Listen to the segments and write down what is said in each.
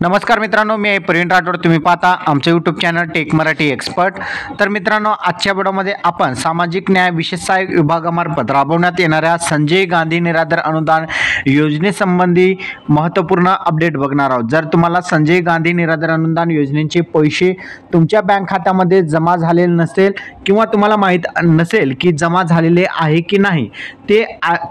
नमस्कार मित्रांनो, मी प्रवीण राठोड. तुम्ही पाहता आमचे YouTube channel tech Marathi expert. तर मित्रांनो, आजच्या व्हिडिओमध्ये आपण सामाजिक न्याय विशेष सहाय्यक विभागामार्फत राबवण्यात येणाऱ्या संजय गांधी निराधार अनुदान योजनेसंबंधी महत्त्वपूर्ण अपडेट बघणार आहोत. जर तुम्हाला संजय गांधी निराधार अनुदान योजनेचे पैसे तुमच्या बँक खात्यामध्ये जमा झालेले नसेल किंवा तुम्हाला माहीत नसेल की जमा झालेले आहे की नाही, ते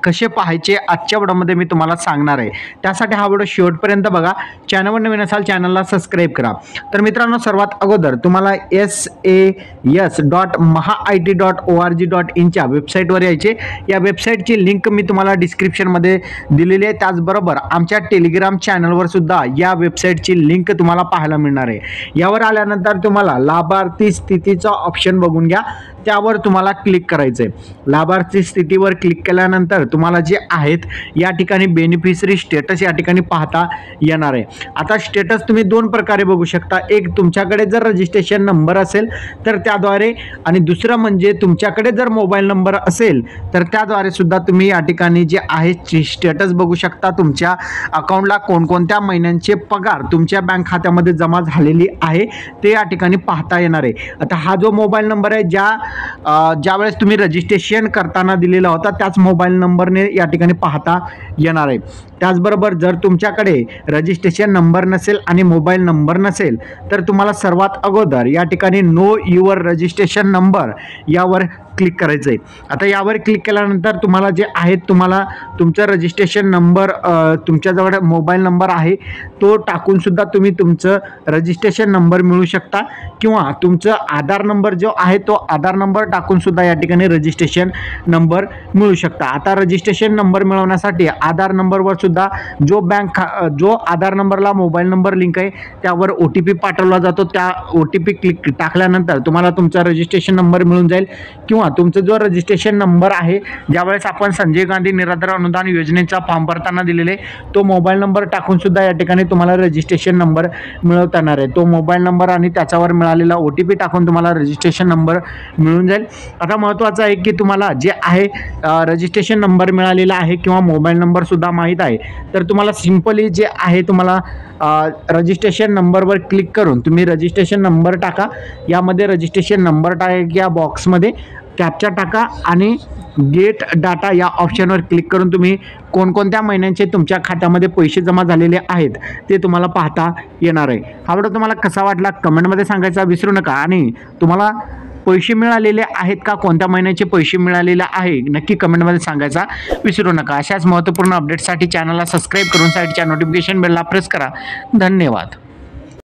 कसे पाहायचे आजच्या व्हिडिओमध्ये मी तुम्हाला सांगणार आहे. त्यासाठी हा व्हिडिओ शेवटपर्यंत बघा. चॅनलवर नवीन असाल चॅनलला सबस्क्राईब करा. तर मित्रांनो, सर्वात अगोदर तुम्हाला sas.mahaIT.org.in च्या वेबसाईटवर यायचे. या वेबसाईटची लिंक मी तुम्हाला डिस्क्रिप्शनमध्ये दिलेली आहे. त्याचबरोबर आमच्या टेलिग्राम चॅनलवर सुद्धा या वेबसाईटची लिंक तुम्हाला पाहायला मिळणार आहे. यावर आल्यानंतर तुम्हाला लाभार्थी स्थितीचा ऑप्शन बघून घ्या, त्यावर तुम्हाला क्लिक करायचं आहे. लाभार्थी स्थितीवर क्लिक केल्यानंतर तुम्हाला जे आहेत या ठिकाणी बेनिफिशरी स्टेटस या ठिकाणी पाहता येणार आहे. आता स्टेटस तुम्ही दोन प्रकारे बघू शकता. एक, तुमच्याकडे जर रजिस्ट्रेशन नंबर असेल तर त्याद्वारे, आणि दुसरं म्हणजे तुमच्याकडे जर मोबाईल नंबर असेल तर त्याद्वारे सुद्धा तुम्ही या ठिकाणी जे आहे स्टेटस बघू शकता. तुमच्या अकाउंटला कोणकोणत्या महिन्यांचे पगार तुमच्या बँक खात्यामध्ये जमा झालेली आहे ते या ठिकाणी पाहता येणार आहे. आता हा जो मोबाईल नंबर आहे ज्यावेळेस तुम्ही रजिस्ट्रेशन करताना दिलेला होता त्याच मोबाईल नंबरने या ठिकाणी पाहता येणार आहे. त्याचबरोबर जर तुमच्याकडे रजिस्ट्रेशन नंबर नसेल आणि मोबाईल नंबर नसेल तर तुम्हाला सर्वात अगोदर या ठिकाणी नो युअर रजिस्ट्रेशन नंबर यावर क्लिक करायचं आहे. आता यावर क्लिक केल्यानंतर तुम्हाला जे आहेत, तुम्हाला तुमचा रजिस्ट्रेशन नंबर, तुमच्याजवळ मोबाईल नंबर आहे तो टाकून सुद्धा तुम्ही तुमचं रजिस्ट्रेशन नंबर मिळू शकता, किंवा तुमचं आधार नंबर जो आहे तो आधार नंबर टाकून सुद्धा या ठिकाणी रजिस्ट्रेशन नंबर मिळू शकता. आता रजिस्ट्रेशन नंबर मिळवण्यासाठी आधार नंबरवर सुद्धा जो आधार नंबरला मोबाईल नंबर लिंक आहे त्यावर OTP पाठवला जातो. त्या OTP क्लिक टाकल्यानंतर तुम्हाला तुमचा रजिस्ट्रेशन नंबर मिळून जाईल, किंवा तुमचा जो रजिस्ट्रेशन नंबर आहे ज्यावेळेस आपण संजय गांधी निराधार अनुदान योजनेचा फॉर्म भरताना दिलेले तो मोबाईल नंबर टाकून सुद्धा या ठिकाणी तुम्हाला रजिस्ट्रेशन नंबर मिळवता येणार आहे. तो मोबाईल नंबर आणि त्याच्यावर मिळालेला OTP टाकून तुम्हाला रजिस्ट्रेशन नंबर मिळून जाईल. आता महत्त्वाचं आहे की तुम्हाला जे आहे रजिस्ट्रेशन नंबर मिळालेला आहे किंवा मोबाईल नंबर सुद्धा माहीत आहे, तर तुम्हाला सिंपली जे आहे तुम्हाला रजिस्ट्रेशन नंबरवर क्लिक करून तुम्ही रजिस्ट्रेशन नंबर टाका. यामध्ये रजिस्ट्रेशन नंबर टाका, या बॉक्समध्ये कॅप्चा टाका आणि गेट डाटा या ऑप्शनवर क्लिक करून तुम्ही कोणकोणत्या महिन्यांचे तुमच्या खात्यामध्ये पैसे जमा झालेले आहेत ते तुम्हाला पाहता येणार आहे. हा व्हिडिओ तुम्हाला कसा वाटला कमेंटमध्ये सांगायचा विसरू नका. आणि तुम्हाला पैसे मिळालेले आहेत का, कोणत्या महिन्याचे पैसे मिळालेले आहे नक्की कमेंटमध्ये सांगायचा विसरू नका. अशाच महत्त्वपूर्ण अपडेटसाठी चॅनलला सबस्क्राईब करून साईडच्या नोटिफिकेशन बेलला प्रेस करा. धन्यवाद.